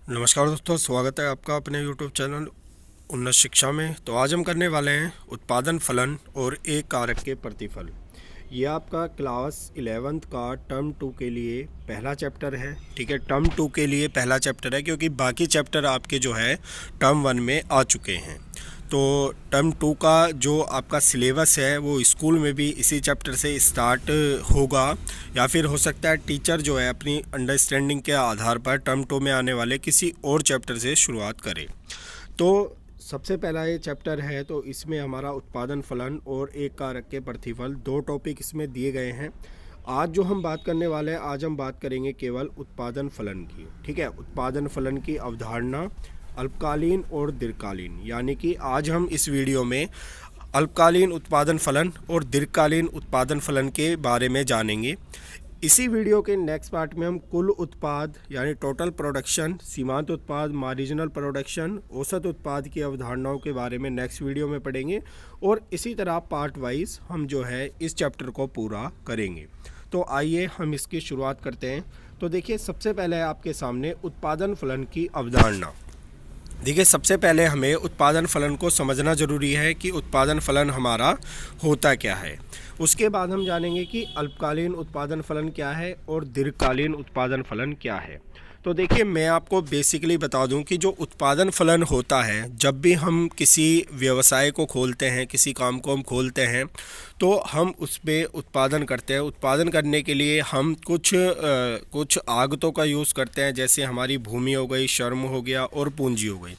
नमस्कार दोस्तों, स्वागत है आपका अपने YouTube चैनल उन्नत शिक्षा में। तो आज हम करने वाले हैं उत्पादन फलन और एक कारक के प्रतिफल। ये आपका क्लास 11th का टर्म 2 के लिए पहला चैप्टर है। ठीक है, टर्म 2 के लिए पहला चैप्टर है क्योंकि बाकी चैप्टर आपके जो है टर्म 1 में आ चुके हैं। तो टर्म 2 का जो आपका सिलेबस है वो स्कूल में भी इसी चैप्टर से स्टार्ट होगा, या फिर हो सकता है टीचर जो है अपनी अंडरस्टैंडिंग के आधार पर टर्म 2 में आने वाले किसी और चैप्टर से शुरुआत करे। तो सबसे पहला ये चैप्टर है, तो इसमें हमारा उत्पादन फलन और एक कारक के प्रतिफल दो टॉपिक इसमें दिए गए हैं। आज जो हम बात करने वाले हैं, आज हम बात करेंगे केवल उत्पादन फलन की। ठीक है, उत्पादन फलन की अवधारणा अल्पकालीन और दीर्घकालीन, यानी कि आज हम इस वीडियो में अल्पकालीन उत्पादन फलन और दीर्घकालीन उत्पादन फलन के बारे में जानेंगे। इसी वीडियो के नेक्स्ट पार्ट में हम कुल उत्पाद यानी टोटल प्रोडक्शन, सीमांत उत्पाद, मार्जिनल प्रोडक्शन, औसत उत्पाद की अवधारणाओं के बारे में नेक्स्ट वीडियो में पढ़ेंगे और इसी तरह पार्ट वाइज हम जो है इस चैप्टर को पूरा करेंगे। तो आइए हम इसकी शुरुआत करते हैं। तो देखिए, सबसे पहले आपके सामने उत्पादन फलन की अवधारणा। देखिए, सबसे पहले हमें उत्पादन फलन को समझना ज़रूरी है कि उत्पादन फलन हमारा होता क्या है। उसके बाद हम जानेंगे कि अल्पकालीन उत्पादन फलन क्या है और दीर्घकालीन उत्पादन फलन क्या है। तो देखिए, मैं आपको बेसिकली बता दूं कि जो उत्पादन फलन होता है, जब भी हम किसी व्यवसाय को खोलते हैं, किसी काम को हम खोलते हैं, तो हम उस पर उत्पादन करते हैं। उत्पादन करने के लिए हम कुछ आगतों का यूज़ करते हैं, जैसे हमारी भूमि हो गई, श्रम हो गया और पूंजी हो गई।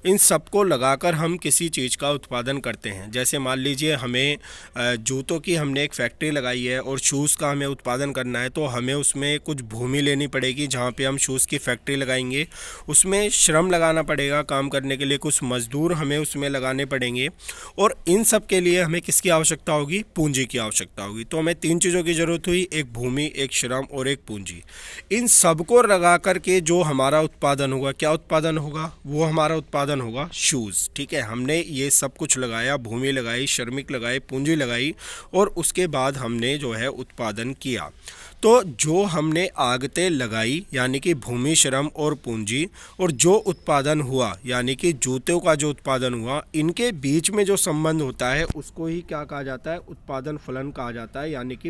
इन सबको लगाकर हम किसी चीज़ का उत्पादन करते हैं। जैसे मान लीजिए हमें जूतों की हमने एक फैक्ट्री लगाई है और शूज़ का हमें उत्पादन करना है, तो हमें उसमें कुछ भूमि लेनी पड़ेगी जहाँ पे हम शूज़ की फैक्ट्री लगाएंगे। उसमें श्रम लगाना पड़ेगा, काम करने के लिए कुछ मज़दूर हमें उसमें लगाने पड़ेंगे, और इन सब के लिए हमें किसकी आवश्यकता होगी? पूंजी की आवश्यकता होगी। तो हमें तीन चीज़ों की ज़रूरत हुई, एक भूमि, एक श्रम और एक पूंजी। इन सबको लगा करके जो हमारा उत्पादन होगा, क्या उत्पादन होगा? वो हमारा उत्पादन होगा शूज़। ठीक है, हमने ये सब कुछ लगाया, भूमि लगाई, श्रमिक लगाए, पूंजी लगाई, और उसके बाद हमने जो है उत्पादन किया। तो जो हमने आगतें लगाई यानी कि भूमि, श्रम और पूंजी, और जो उत्पादन हुआ यानी कि जूतों का जो उत्पादन हुआ, इनके बीच में जो संबंध होता है उसको ही क्या कहा जाता है? उत्पादन फलन कहा जाता है, यानी कि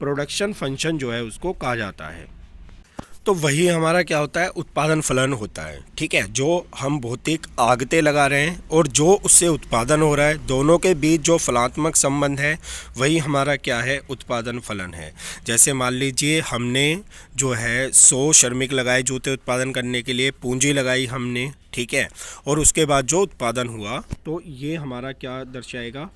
प्रोडक्शन फंक्शन जो है उसको कहा जाता है। तो वही हमारा क्या होता है? उत्पादन फलन होता है। ठीक है, जो हम भौतिक आगतें लगा रहे हैं और जो उससे उत्पादन हो रहा है, दोनों के बीच जो फलात्मक संबंध है वही हमारा क्या है? उत्पादन फलन है। जैसे मान लीजिए हमने जो है 100 श्रमिक लगाए जूते उत्पादन करने के लिए, पूंजी लगाई हमने, ठीक है, और उसके बाद जो उत्पादन हुआ, तो ये हमारा क्या दर्शाएगा?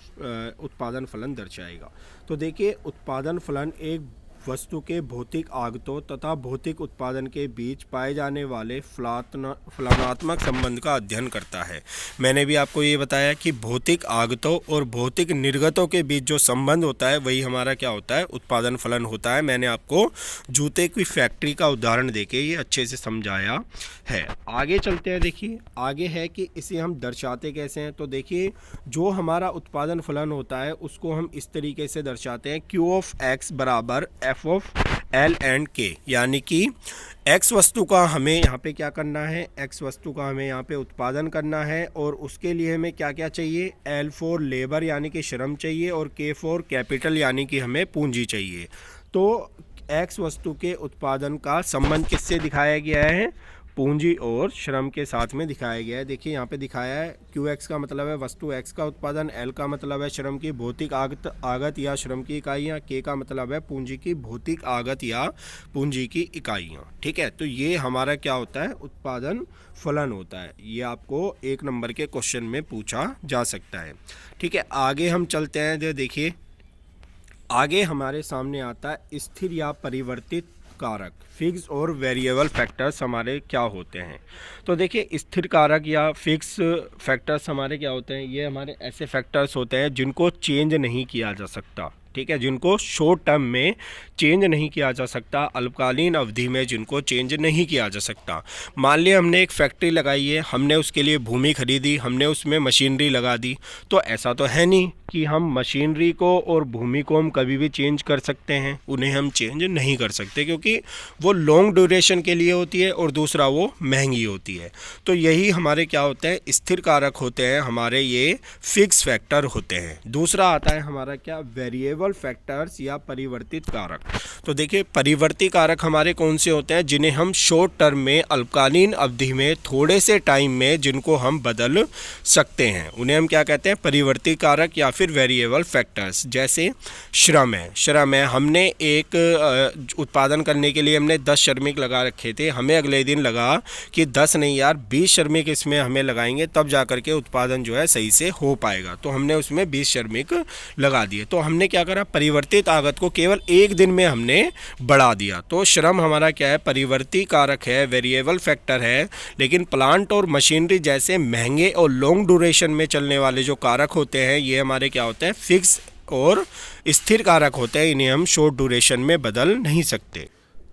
उत्पादन फलन दर्शाएगा। तो देखिए, उत्पादन फलन एक वस्तु के भौतिक आगतों तथा भौतिक उत्पादन के बीच पाए जाने वाले फलनात्मक संबंध का अध्ययन करता है। मैंने भी आपको ये बताया कि भौतिक आगतों और भौतिक निर्गतों के बीच जो संबंध होता है वही हमारा क्या होता है? उत्पादन फलन होता है। मैंने आपको जूते की फैक्ट्री का उदाहरण देके ये अच्छे से समझाया है। आगे चलते हैं। देखिए, आगे है कि इसे हम दर्शाते कैसे हैं। तो देखिए, जो हमारा उत्पादन फलन होता है उसको हम इस तरीके से दर्शाते हैं, Q ऑफ X बराबर F of L and K, यानी कि X वस्तु का हमें यहाँ पे क्या करना है? X वस्तु का हमें यहाँ पे उत्पादन करना है, और उसके लिए हमें क्या क्या चाहिए? L फॉर लेबर यानी कि श्रम चाहिए, और K फॉर कैपिटल यानी कि हमें पूंजी चाहिए। तो X वस्तु के उत्पादन का संबंध किससे दिखाया गया है? पूंजी और श्रम के साथ में दिखाया गया है। देखिए, यहाँ पे दिखाया है QX का मतलब है वस्तु X का उत्पादन, L का मतलब है श्रम की भौतिक आगत या श्रम की इकाइयाँ, K का मतलब है पूंजी की भौतिक आगत या पूंजी की इकाइयाँ। ठीक है, तो ये हमारा क्या होता है? उत्पादन फलन होता है। ये आपको 1 नंबर के क्वेश्चन में पूछा जा सकता है। ठीक है, आगे हम चलते हैं। देखिए, आगे हमारे सामने आता है स्थिर या परिवर्तित कारक, फिक्स और वेरिएबल फैक्टर्स हमारे क्या होते हैं। तो देखिए, स्थिर कारक या फिक्स फैक्टर्स हमारे क्या होते हैं? ये हमारे ऐसे फैक्टर्स होते हैं जिनको चेंज नहीं किया जा सकता। ठीक है, जिनको शॉर्ट टर्म में चेंज नहीं किया जा सकता, अल्पकालीन अवधि में जिनको चेंज नहीं किया जा सकता। मान लिया हमने एक फैक्ट्री लगाई है, हमने उसके लिए भूमि खरीदी, हमने उसमें मशीनरी लगा दी, तो ऐसा तो है नहीं कि हम मशीनरी को और भूमि को हम कभी भी चेंज कर सकते हैं, उन्हें हम चेंज नहीं कर सकते क्योंकि वो लॉन्ग ड्यूरेशन के लिए होती है और दूसरा वो महंगी होती है। तो यही हमारे क्या होते हैं, स्थिर कारक होते हैं, हमारे ये फिक्स फैक्टर होते हैं। दूसरा आता है हमारा क्या, वेरिएबल फैक्टर्स या परिवर्तित कारक। तो देखिए परिवर्तित कारक हमारे कौन से होते हैं, जिन्हें हम शॉर्ट टर्म में अल्पकालीन अवधि में थोड़े से टाइम में जिनको हम बदल सकते हैं, उन्हें हम क्या कहते हैं, परिवर्तित कारक या फिर वेरिएबल फैक्टर्स। जैसे श्रम है, हमने एक उत्पादन करने के लिए हमने 10 श्रमिक लगा रखे थे, हमें अगले दिन लगा कि 10 नहीं यार 20 श्रमिक इसमें हमें लगाएंगे तब जा करके उत्पादन जो है सही से हो पाएगा, तो हमने उसमें 20 श्रमिक लगा दिए। तो हमने क्या करा, परिवर्तित आगत को केवल एक दिन में हमने बढ़ा दिया। तो श्रम हमारा क्या है, परिवर्तित कारक है, वेरिएबल फैक्टर है, लेकिन प्लांट और मशीनरी जैसे महंगे और लॉन्ग ड्यूरेशन में चलने वाले जो कारक होते हैं ये हमारे क्या होते हैं, फिक्स और स्थिर कारक होते हैं, इन्हें हम शॉर्ट ड्यूरेशन में बदल नहीं सकते।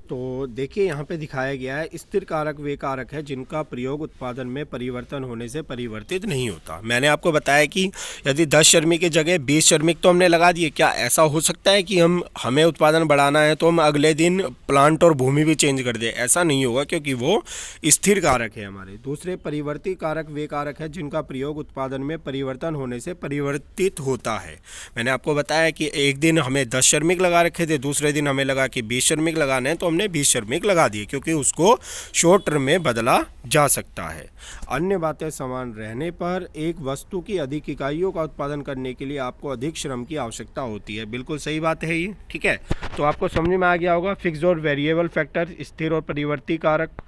तो देखिए यहाँ पे दिखाया गया है, स्थिर कारक वे कारक है जिनका प्रयोग उत्पादन में परिवर्तन होने से परिवर्तित नहीं होता। मैंने आपको बताया कि यदि 10 श्रमिक की जगह 20 श्रमिक तो हमने लगा दिए, क्या ऐसा हो सकता है कि हमें उत्पादन बढ़ाना है तो हम अगले दिन प्लांट और भूमि भी चेंज कर दें? ऐसा नहीं होगा क्योंकि वो स्थिर कारक है हमारे। दूसरे परिवर्तित कारक वे कारक है जिनका प्रयोग उत्पादन में परिवर्तन होने से परिवर्तित होता है। मैंने आपको बताया कि एक दिन हमें 10 श्रमिक लगा रखे थे, दूसरे दिन हमें लगा कि 20 श्रमिक लगाने हैं तो हमने 20 श्रमिक लगा दिए क्योंकि उसको शॉर्ट टर्म में बदला जा सकता है। अन्य बातें समान रहने पर एक वस्तु की अधिक इकाइयों का उत्पादन करने के लिए आपको अधिक श्रम की आवश्यकता होती है। बिल्कुल सही बात है ये, ठीक है। तो आपको समझ में आ गया होगा फिक्स्ड और वेरिएबल फैक्टर, स्थिर और परिवर्तित कारक।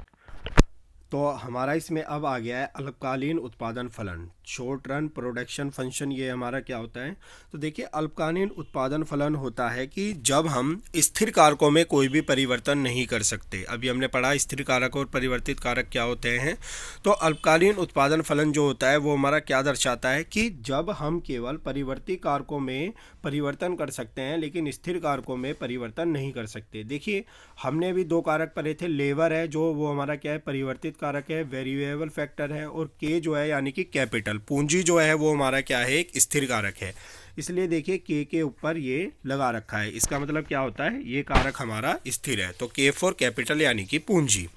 तो हमारा इसमें अब आ गया है अल्पकालीन उत्पादन फलन, शॉर्ट रन प्रोडक्शन फंक्शन। ये हमारा क्या होता है, तो देखिए अल्पकालीन उत्पादन फलन होता है कि जब हम स्थिर कारकों में कोई भी परिवर्तन नहीं कर सकते। अभी हमने पढ़ा स्थिर कारक और परिवर्तित कारक क्या होते हैं। तो अल्पकालीन उत्पादन फलन जो होता है वो हमारा क्या दर्शाता है कि जब हम केवल परिवर्तित कारकों में परिवर्तन कर सकते हैं लेकिन स्थिर कारकों में परिवर्तन नहीं कर सकते। देखिए हमने अभी 2 कारक पढ़े थे, लेबर है जो वो हमारा क्या है, परिवर्तित कारक है, वेरिएबल फैक्टर है, और के जो है यानी कि कैपिटल पूंजी जो है वो हमारा क्या है, एक स्थिर कारक है। इसलिए देखिए के ऊपर ये लगा रखा है, इसका मतलब क्या होता है, ये कारक हमारा स्थिर है। तो के फॉर कैपिटल यानी कि पूंजी।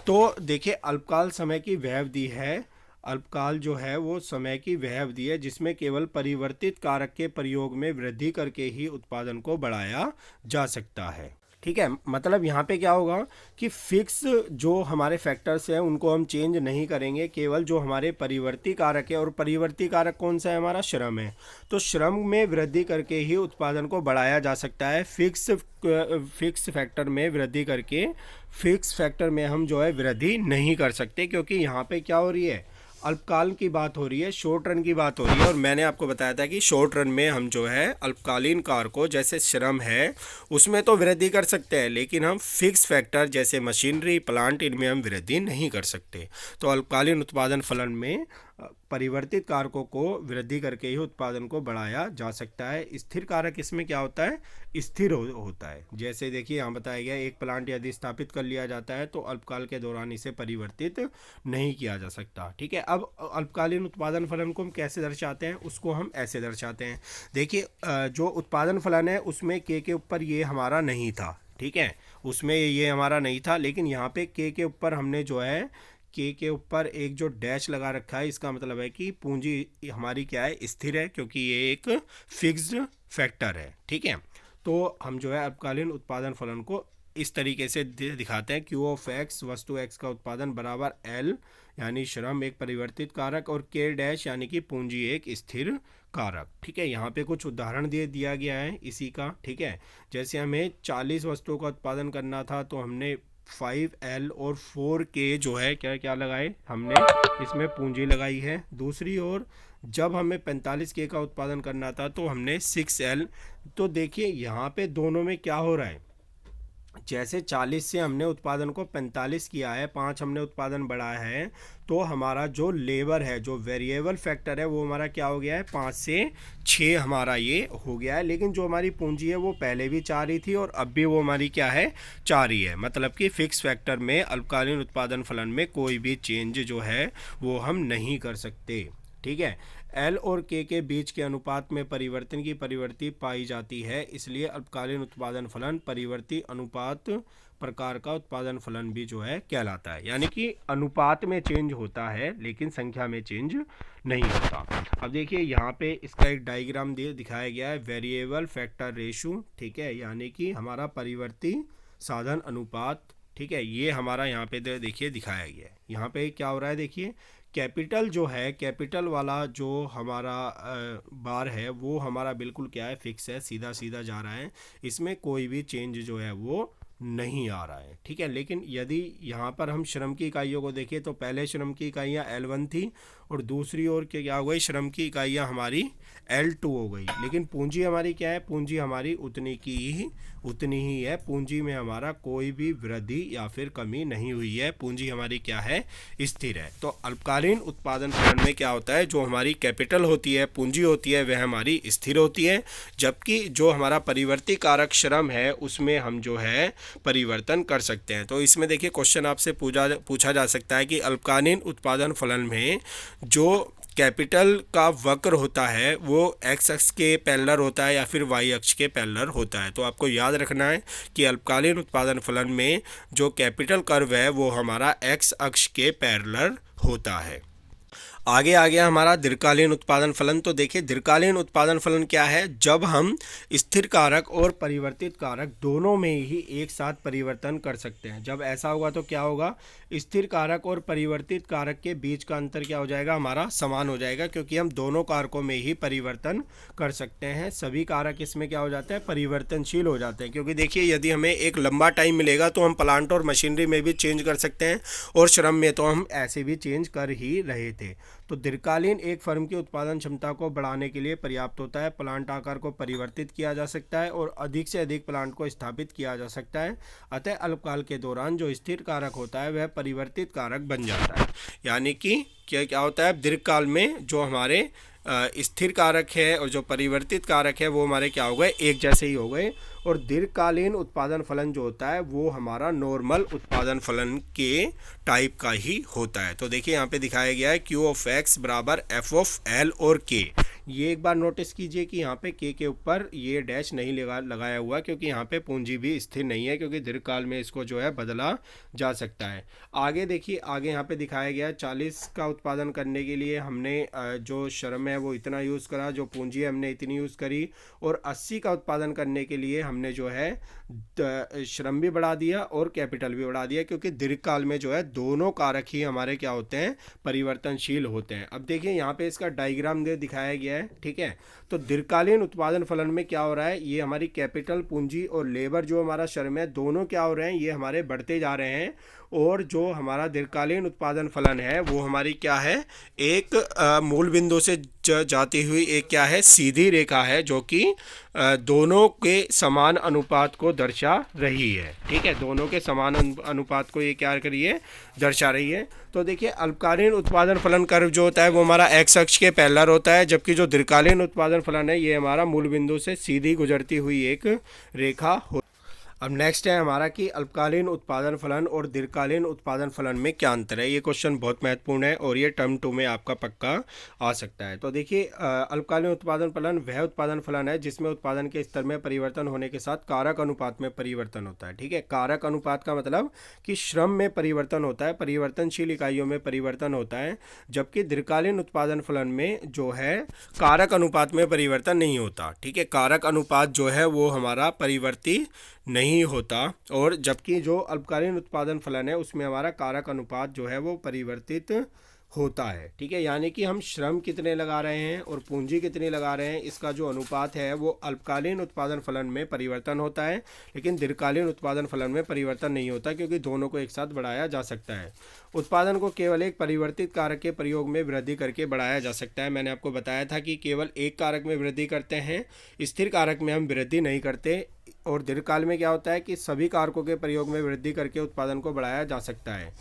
तो देखिए अल्पकाल समय की वह अवधि है, अल्पकाल जो है वो समय की वह अवधि है जिसमें केवल परिवर्तित कारक के प्रयोग में वृद्धि करके ही उत्पादन को बढ़ाया जा सकता है। ठीक है, मतलब यहाँ पे क्या होगा कि फिक्स जो हमारे फैक्टर्स हैं उनको हम चेंज नहीं करेंगे, केवल जो हमारे परिवर्ती कारक है, और परिवर्ती कारक कौन सा है, हमारा श्रम है। तो श्रम में वृद्धि करके ही उत्पादन को बढ़ाया जा सकता है। फिक्स फैक्टर में वृद्धि करके फिक्स फैक्टर में हम जो है वृद्धि नहीं कर सकते, क्योंकि यहाँ पे क्या हो रही है, अल्पकाल की बात हो रही है, शॉर्ट रन की बात हो रही है। और मैंने आपको बताया था कि शॉर्ट रन में हम जो है अल्पकालीन कारकों जैसे श्रम है उसमें तो वृद्धि कर सकते हैं, लेकिन हम फिक्स फैक्टर जैसे मशीनरी, प्लांट, इनमें हम वृद्धि नहीं कर सकते। तो अल्पकालीन उत्पादन फलन में परिवर्तित कारकों को वृद्धि करके ही उत्पादन को बढ़ाया जा सकता है। स्थिर कारक इसमें क्या होता है, स्थिर होता है। जैसे देखिए यहाँ बताया गया, एक प्लांट यदि स्थापित कर लिया जाता है तो अल्पकाल के दौरान इसे परिवर्तित नहीं किया जा सकता। ठीक है, अब अल्पकालीन उत्पादन फलन को हम कैसे दर्शाते हैं, उसको हम ऐसे दर्शाते हैं। देखिए जो उत्पादन फलन है उसमें के ऊपर ये हमारा नहीं था, ठीक है, उसमें ये हमारा नहीं था, लेकिन यहाँ पे के ऊपर हमने जो है के ऊपर एक जो डैश लगा रखा है, इसका मतलब है कि पूंजी हमारी क्या है, स्थिर है, क्योंकि ये एक फिक्स्ड फैक्टर है। ठीक है, तो हम जो है अल्पकालीन उत्पादन फलन को इस तरीके से दिखाते हैं, क्यू ऑफ एक्स, वस्तु एक्स का उत्पादन बराबर एल यानी श्रम एक परिवर्तित कारक, और के डैश यानी कि पूंजी एक स्थिर कारक। ठीक है, यहाँ पे कुछ उदाहरण दिया गया है इसी का। ठीक है, जैसे हमें 40 वस्तुओं का उत्पादन करना था तो हमने 5L और 4K जो है क्या क्या लगाए, हमने इसमें पूंजी लगाई है। दूसरी ओर जब हमें 45K का उत्पादन करना था तो हमने 6L। तो देखिए यहाँ पे दोनों में क्या हो रहा है, जैसे 40 से हमने उत्पादन को 45 किया है, 5 हमने उत्पादन बढ़ाया है, तो हमारा जो लेबर है, जो वेरिएबल फैक्टर है, वो हमारा क्या हो गया है, 5 से 6 हमारा ये हो गया है। लेकिन जो हमारी पूंजी है वो पहले भी 4 ही थी और अब भी वो हमारी क्या है, 4 ही है। मतलब कि फिक्स फैक्टर में अल्पकालीन उत्पादन फलन में कोई भी चेंज जो है वो हम नहीं कर सकते। ठीक है। एल और के बीच के अनुपात में परिवर्तन की परिवर्ती पाई जाती है, इसलिए अल्पकालीन उत्पादन फलन परिवर्ती अनुपात प्रकार का उत्पादन फलन भी जो है कहलाता है। यानी कि अनुपात में चेंज होता है लेकिन संख्या में चेंज नहीं होता। अब देखिए यहाँ पे इसका एक डायग्राम दिखाया गया है, वेरिएबल फैक्टर रेशो। ठीक है, यानी कि हमारा परिवर्ती साधन अनुपात। ठीक है, ये हमारा यहाँ पे देखिए दिखाया गया है। यहाँ पे क्या हो रहा है, देखिए कैपिटल जो है, कैपिटल वाला जो हमारा बार है वो हमारा बिल्कुल क्या है, फिक्स है, सीधा सीधा जा रहा है, इसमें कोई भी चेंज जो है वो नहीं आ रहा है। ठीक है, लेकिन यदि यहाँ पर हम श्रम की इकाइयों को देखें तो पहले श्रम की इकाइयाँ L1 थी और दूसरी ओर क्या हो गई, श्रम की इकाइयाँ हमारी L2 हो गई। लेकिन पूंजी हमारी क्या है, पूंजी हमारी उतनी ही है। पूंजी में हमारा कोई भी वृद्धि या फिर कमी नहीं हुई है, पूंजी हमारी क्या है, स्थिर है। तो अल्पकालीन उत्पादन फलन में क्या होता है, जो हमारी कैपिटल होती है, पूंजी होती है, वह हमारी स्थिर होती है, जबकि जो हमारा परिवर्ती कारक श्रम है उसमें हम जो है परिवर्तन कर सकते हैं। तो इसमें देखिए क्वेश्चन आपसे पूछा जा सकता है कि अल्पकालीन उत्पादन फलन में जो कैपिटल का वक्र होता है वो एक्स अक्ष के पैरेलल होता है या फिर वाई अक्ष के पैरेलल होता है। तो आपको याद रखना है कि अल्पकालीन उत्पादन फलन में जो कैपिटल कर्व है वो हमारा एक्स अक्ष के पैरेलल होता है। आगे आ गया हमारा दीर्घकालीन उत्पादन फलन। तो देखिए दीर्घकालीन उत्पादन फलन क्या है, जब हम स्थिर कारक और परिवर्तित कारक दोनों में ही एक साथ परिवर्तन कर सकते हैं। जब ऐसा होगा तो क्या होगा, स्थिर कारक और परिवर्तित कारक के बीच का अंतर क्या हो जाएगा, हमारा समान हो जाएगा, क्योंकि हम दोनों कारकों में ही परिवर्तन कर सकते हैं। सभी कारक इसमें क्या हो जाते हैं, परिवर्तनशील हो जाते हैं। क्योंकि देखिए यदि हमें एक लंबा टाइम मिलेगा तो हम प्लांट और मशीनरी में भी चेंज कर सकते हैं और श्रम में तो हम ऐसे भी चेंज कर ही रहे थे। तो दीर्घकालीन एक फर्म की उत्पादन क्षमता को बढ़ाने के लिए पर्याप्त होता है। प्लांट आकार को परिवर्तित किया जा सकता है और अधिक से अधिक प्लांट को स्थापित किया जा सकता है। अतः अल्पकाल के दौरान जो स्थिर कारक होता है वह परिवर्तित कारक बन जाता है। यानी कि क्या होता है, दीर्घकाल में जो हमारे स्थिर कारक है और जो परिवर्तित कारक है वो हमारे क्या हो गए, एक जैसे ही हो गए। और दीर्घकालीन उत्पादन फलन जो होता है वो हमारा नॉर्मल उत्पादन फलन के टाइप का ही होता है। तो देखिए यहाँ पे दिखाया गया है Q ऑफ X बराबर F ऑफ L और K। ये एक बार नोटिस कीजिए कि यहाँ पे के ऊपर ये डैश नहीं लगाया हुआ, क्योंकि यहाँ पे पूंजी भी स्थिर नहीं है, क्योंकि दीर्घकाल में इसको जो है बदला जा सकता है। आगे देखिए, आगे यहाँ पे दिखाया गया है 40 का उत्पादन करने के लिए हमने जो श्रम है वो इतना यूज़ करा, जो पूंजी है हमने इतनी यूज़ करी, और 80 का उत्पादन करने के लिए हमने जो है श्रम भी बढ़ा दिया और कैपिटल भी बढ़ा दिया, क्योंकि दीर्घकाल में जो है दोनों कारक ही हमारे क्या होते हैं, परिवर्तनशील होते हैं। अब देखिए यहाँ पे इसका डायग्राम दिखाया गया है। ठीक है, तो दीर्घकालीन उत्पादन फलन में क्या हो रहा है, ये हमारी कैपिटल, पूंजी और लेबर जो हमारा श्रम है दोनों क्या हो रहे हैं, ये हमारे बढ़ते जा रहे हैं। और जो हमारा दीर्घकालीन उत्पादन फलन है वो हमारी क्या है, एक मूल बिंदु से जाती हुई एक क्या है, सीधी रेखा है, जो कि दोनों के समान अनुपात को दर्शा रही है। ठीक है, दोनों के समान अनुपात को ये क्या करी है, दर्शा रही है। तो देखिए अल्पकालीन उत्पादन फलन कर्व जो होता है वो हमारा एक्स अक्ष के पैरेलल होता है, जबकि जो दीर्घकालीन उत्पादन फलन है ये हमारा मूल बिंदु से सीधी गुजरती हुई एक रेखा हो। अब नेक्स्ट है हमारा कि अल्पकालीन उत्पादन फलन और दीर्घकालीन उत्पादन फलन में क्या अंतर है। ये क्वेश्चन बहुत महत्वपूर्ण है और ये टर्म 2 में आपका पक्का आ सकता है। तो देखिए अल्पकालीन उत्पादन फलन वह उत्पादन फलन है जिसमें उत्पादन के स्तर में परिवर्तन होने के साथ कारक अनुपात में परिवर्तन होता है। ठीक है, कारक अनुपात का मतलब कि श्रम में परिवर्तन होता है, परिवर्तनशील इकाइयों में परिवर्तन होता है, जबकि दीर्घकालीन उत्पादन फलन में जो है कारक अनुपात में परिवर्तन नहीं होता। ठीक है, कारक अनुपात जो है वो हमारा परिवर्ती नहीं होता, और जबकि जो अल्पकालीन उत्पादन फलन है उसमें हमारा कारक अनुपात जो है वो परिवर्तित होता है। ठीक है, यानी कि हम श्रम कितने लगा रहे हैं और पूंजी कितनी लगा रहे हैं, इसका जो अनुपात है वो अल्पकालीन उत्पादन फलन में परिवर्तन होता है, लेकिन दीर्घकालीन उत्पादन फलन में परिवर्तन नहीं होता, क्योंकि दोनों को एक साथ बढ़ाया जा सकता है। उत्पादन को केवल एक परिवर्तित कारक के प्रयोग में वृद्धि करके बढ़ाया जा सकता है। मैंने आपको बताया था कि केवल एक कारक में वृद्धि करते हैं, स्थिर कारक में हम वृद्धि नहीं करते। और दीर्घकाल में क्या होता है कि सभी कारकों के प्रयोग में वृद्धि करके उत्पादन को बढ़ाया जा सकता है।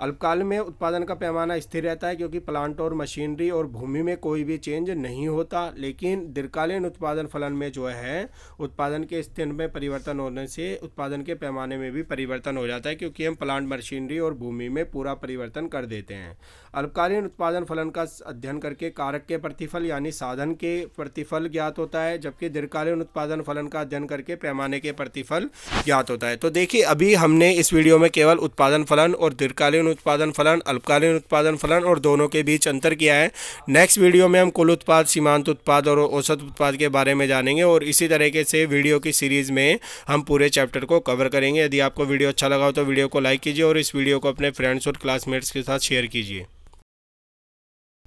अल्पकाल में उत्पादन का पैमाना स्थिर रहता है क्योंकि प्लांट और मशीनरी और भूमि में कोई भी चेंज नहीं होता, लेकिन दीर्घकालीन उत्पादन फलन में जो है उत्पादन के स्थिर में परिवर्तन होने से उत्पादन के पैमाने में भी परिवर्तन हो जाता है, क्योंकि हम प्लांट, मशीनरी और भूमि में पूरा परिवर्तन कर देते हैं। अल्पकालीन उत्पादन फलन का अध्ययन करके कारक के प्रतिफल यानी साधन के प्रतिफल ज्ञात होता है, जबकि दीर्घकालीन उत्पादन फलन का अध्ययन करके पैमाने के प्रतिफल ज्ञात होता है। तो देखिए, अभी हमने इस वीडियो में केवल उत्पादन फलन और दीर्घकालीन उत्पादन फलन, अल्पकालीन उत्पादन फलन और दोनों के बीच अंतर किया है। नेक्स्ट वीडियो में हम कुल उत्पाद, सीमांत उत्पाद और औसत उत्पाद के बारे में जानेंगे और इसी तरीके से वीडियो की सीरीज में हम पूरे चैप्टर को कवर करेंगे। यदि आपको वीडियो अच्छा लगा हो तो वीडियो को लाइक कीजिए और इस वीडियो को अपने फ्रेंड्स और क्लासमेट्स के साथ शेयर कीजिए।